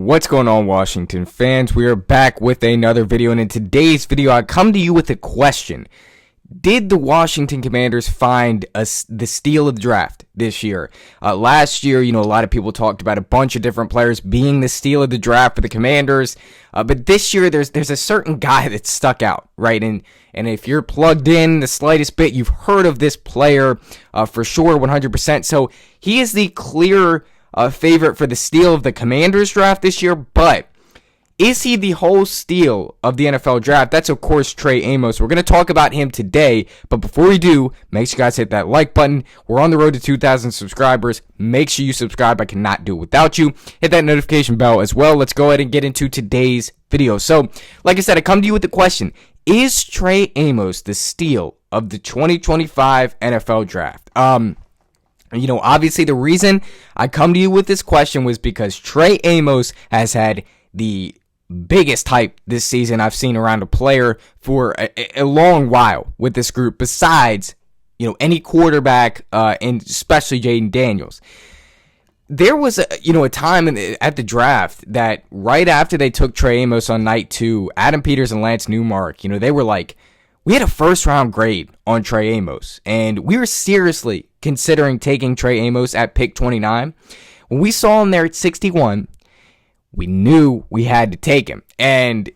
What's going on, Washington fans? We are back with another video, and in today's video, I come to you with a question. Did the Washington Commanders find the steal of the draft this year? Last year, a lot of people talked about a bunch of different players being the steal of the draft for the Commanders, but this year, there's a certain guy that stuck out, right? And if you're plugged in the slightest bit, you've heard of this player for sure, 100%. So he is the clear favorite for the steal of the Commanders draft this year, but is he the whole steal of the NFL draft? That's, of course, Trey Amos. We're going to talk about him today, but before we do, make sure you guys hit that like button. We're on the road to 2,000 subscribers. Make sure you subscribe. I cannot do it without you. Hit that notification bell as well. Let's go ahead and get into today's video. So, like I said, I come to you with the question, is Trey Amos the steal of the 2025 NFL draft? Obviously the reason I come to you with this question was because Trey Amos has had the biggest hype this season I've seen around a player for a long while with this group, besides, any quarterback, and especially Jaden Daniels. There was a time at the draft that right after they took Trey Amos on night 2, Adam Peters and Lance Newmark, they were like, we had a first-round grade on Trey Amos, and we were seriously considering taking Trey Amos at pick 29. When we saw him there at 61, we knew we had to take him. And,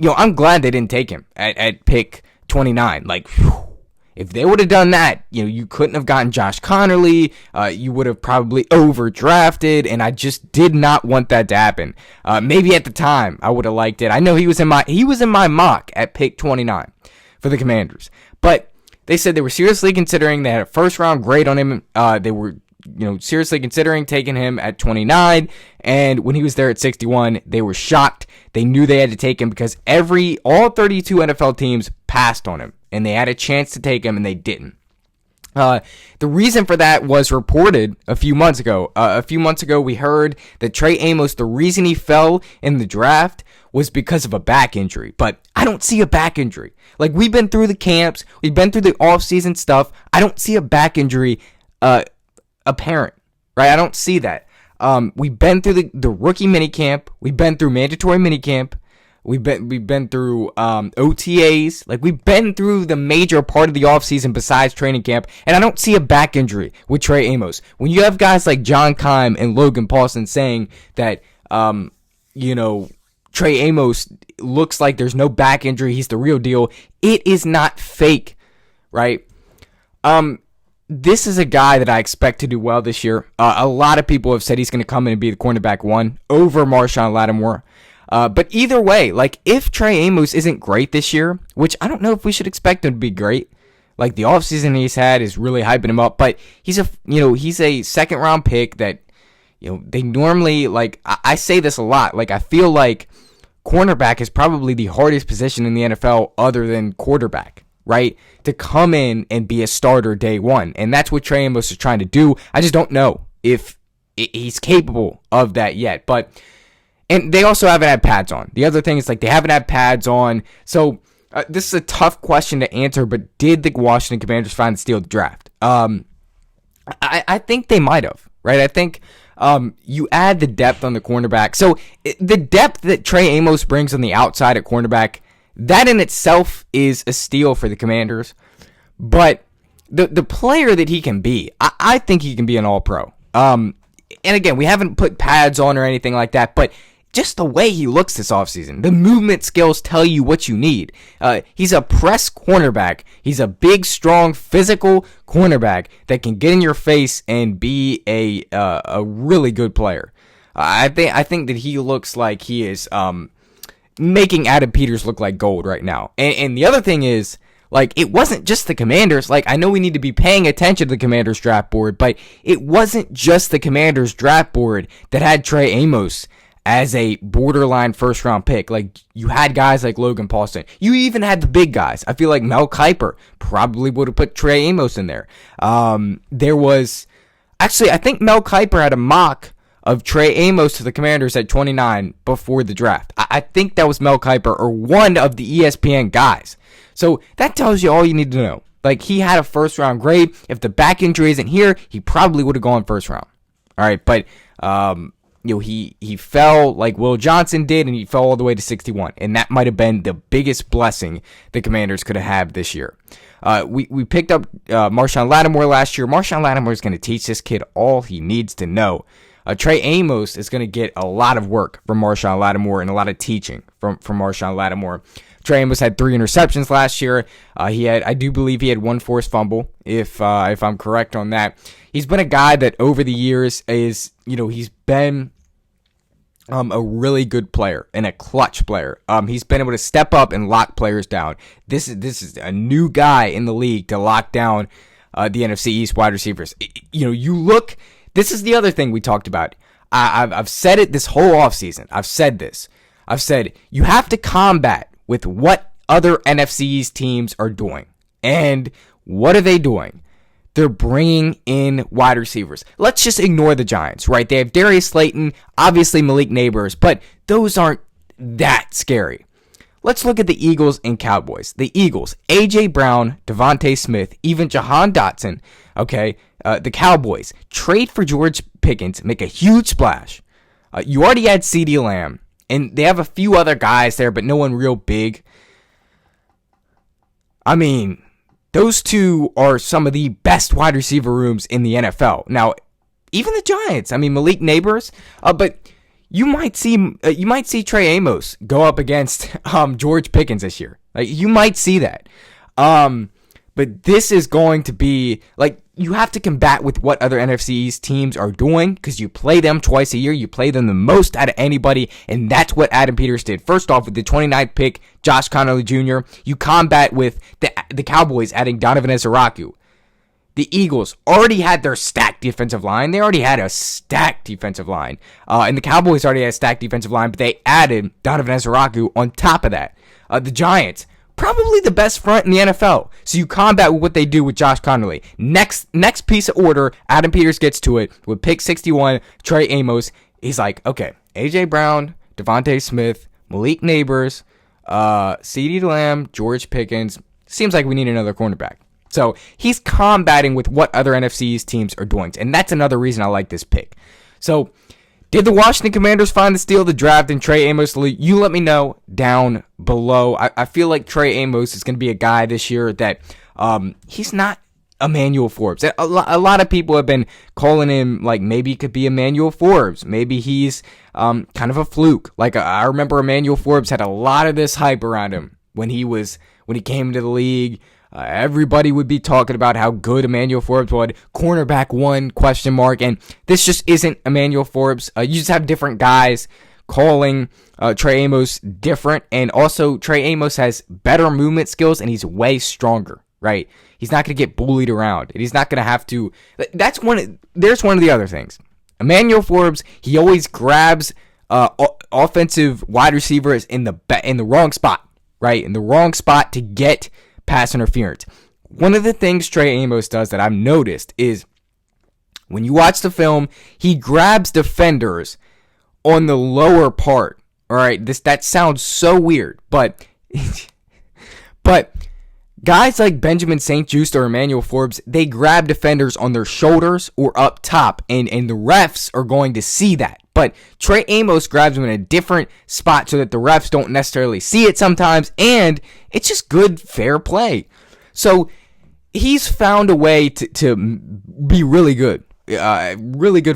I'm glad they didn't take him at pick 29. Like, whew, if they would have done that, you couldn't have gotten Josh Connerly. You would have probably overdrafted, and I just did not want that to happen. Maybe at the time I would have liked it. I know he was in my mock at pick 29 for the Commanders, but they said they were seriously considering. They had a first round grade on him. They were seriously considering taking him at 29, and when he was there at 61, they were shocked. They knew they had to take him because all 32 NFL teams passed on him, and they had a chance to take him, and they didn't. The reason for that was reported a few months ago. We heard that Trey Amos, the reason he fell in the draft was because of a back injury. But I don't see a back injury. Like, we've been through the camps, we've been through the offseason stuff. I don't see a back injury apparent, right? I don't see that. We've been through the rookie minicamp. We've been through mandatory minicamp. We've been through OTAs. Like, we've been through the major part of the offseason besides training camp, and I don't see a back injury with Trey Amos. When you have guys like John Keim and Logan Paulson saying that, Trey Amos looks like there's no back injury, he's the real deal, it is not fake, right? This is a guy that I expect to do well this year. A lot of people have said he's going to come in and be the cornerback 1 over Marshawn Lattimore. But either way, like, if Trey Amos isn't great this year, which I don't know if we should expect him to be great, like, the offseason he's had is really hyping him up, but he's a second round pick that, they normally, like, I say this a lot, like, I feel like cornerback is probably the hardest position in the NFL other than quarterback, right? To come in and be a starter day one. And that's what Trey Amos is trying to do. I just don't know if he's capable of that yet. And they also haven't had pads on. The other thing is, like, they haven't had pads on. So this is a tough question to answer, but did the Washington Commanders find the steal of the draft? I think they might have, right? I think you add the depth on the cornerback. So the depth that Trey Amos brings on the outside at cornerback, that in itself is a steal for the Commanders. But the player that he can be, I think he can be an all-pro. And again, we haven't put pads on or anything like that, but just the way he looks this offseason, the movement skills tell you what you need. He's a press cornerback. He's a big, strong, physical cornerback that can get in your face and be a really good player. I think that he looks like he is making Adam Peters look like gold right now. And the other thing is, like, it wasn't just the Commanders. Like, I know we need to be paying attention to the Commanders draft board, but it wasn't just the Commanders draft board that had Trey Amos as a borderline first-round pick. Like, you had guys like Logan Paulson. You even had the big guys. I feel like Mel Kiper probably would have put Trey Amos in there. There was... Actually, I think Mel Kiper had a mock of Trey Amos to the Commanders at 29 before the draft. I think that was Mel Kiper, or one of the ESPN guys. So that tells you all you need to know. Like, he had a first-round grade. If the back injury isn't here, he probably would have gone first round. All right, but he fell like Will Johnson did, and he fell all the way to 61, and that might have been the biggest blessing the Commanders could have had this year. We picked up Marshon Lattimore last year. Marshon Lattimore is going to teach this kid all he needs to know. Trey Amos is going to get a lot of work from Marshon Lattimore and a lot of teaching from Marshon Lattimore. Trey Amos had 3 interceptions last year. I do believe he had 1 forced fumble, if I'm correct on that. He's been a guy that over the years he's been a really good player and a clutch player. He's been able to step up and lock players down. This is a new guy in the league to lock down the NFC East wide receivers. You look. This is the other thing we talked about. I've said it this whole offseason. I've said you have to combat with what other NFC East teams are doing. And what are they doing? They're bringing in wide receivers. Let's just ignore the Giants, right? They have Darius Slayton, obviously Malik Neighbors, but those aren't that scary. Let's look at the Eagles and Cowboys. The Eagles, A.J. Brown, Devontae Smith, even Jahan Dotson, okay? The Cowboys, trade for George Pickens, make a huge splash. You already had CeeDee Lamb, and they have a few other guys there, but no one real big. I mean, those two are some of the best wide receiver rooms in the NFL. Now, even the Giants, Malik Neighbors, but you might see Trey Amos go up against George Pickens this year. Like, you might see that. But this is going to be, like, you have to combat with what other NFC East teams are doing because you play them twice a year. You play them the most out of anybody, and that's what Adam Peters did. First off, with the 29th pick, Josh Connolly Jr., you combat with the Cowboys adding Donovan Ezeraku. The Eagles already had their stacked defensive line. They already had a stacked defensive line. And the Cowboys already had a stacked defensive line, but they added Donovan Ezeraku on top of that. The Giants, probably the best front in the NFL. So you combat with what they do with Josh Connolly. Next piece of order, Adam Peters gets to it with pick 61, Trey Amos. He's like, okay, A.J. Brown, Devontae Smith, Malik Neighbors, CeeDee Lamb, George Pickens. Seems like we need another cornerback. So he's combating with what other NFC East teams are doing. And that's another reason I like this pick. So did the Washington Commanders find the steal of the draft in Trey Amos? You let me know down below. I feel like Trey Amos is going to be a guy this year that he's not Emmanuel Forbes. A lot of people have been calling him like maybe he could be Emmanuel Forbes. Maybe he's kind of a fluke. Like I remember Emmanuel Forbes had a lot of this hype around him when he came into the league. Everybody would be talking about how good Emmanuel Forbes was. Cornerback 1, ? And this just isn't Emmanuel Forbes. You just have different guys calling Trey Amos different. And also, Trey Amos has better movement skills, and he's way stronger, right? He's not going to get bullied around. And he's not going to have to. There's one of the other things. Emmanuel Forbes, he always grabs offensive wide receivers in the wrong spot, right? In the wrong spot to get pass interference. One of the things Trey Amos does that I've noticed is when you watch the film, he grabs defenders on the lower part. All right, that sounds so weird, but guys like Benjamin St-Juste or Emmanuel Forbes, they grab defenders on their shoulders or up top, and the refs are going to see that. But Trey Amos grabs him in a different spot so that the refs don't necessarily see it sometimes, and it's just good, fair play. So he's found a way to be really good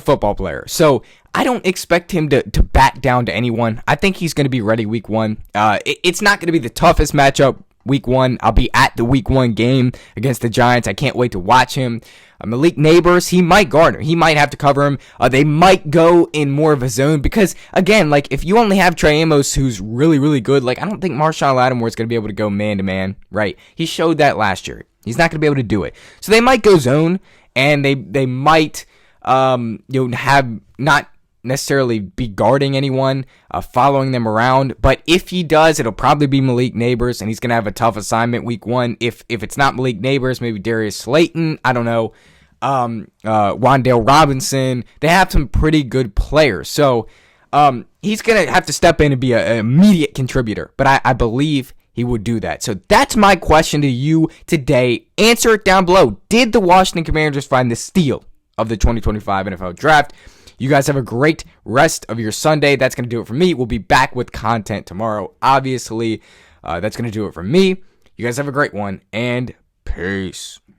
football player. So I don't expect him to back down to anyone. I think he's going to be ready week 1. It's not going to be the toughest matchup week 1. I'll be at the week 1 game against the Giants. I can't wait to watch him. Malik Neighbors, he might guard him. He might have to cover him. They might go in more of a zone because, again, like if you only have Trey Amos who's really, really good, like I don't think Marshon Lattimore is going to be able to go man-to-man, right? He showed that last year. He's not going to be able to do it. So they might go zone, and they might have not necessarily be guarding anyone, following them around. But if he does, it'll probably be Malik Neighbors, and he's going to have a tough assignment week 1. If it's not Malik Neighbors, maybe Darius Slayton, I don't know, Wan'Dale Robinson. They have some pretty good players. So he's going to have to step in and be an immediate contributor. But I believe he would do that. So that's my question to you today. Answer it down below. Did the Washington Commanders find the steal of the 2025 NFL Draft? You guys have a great rest of your Sunday. That's going to do it for me. We'll be back with content tomorrow. Obviously, that's going to do it for me. You guys have a great one, and peace.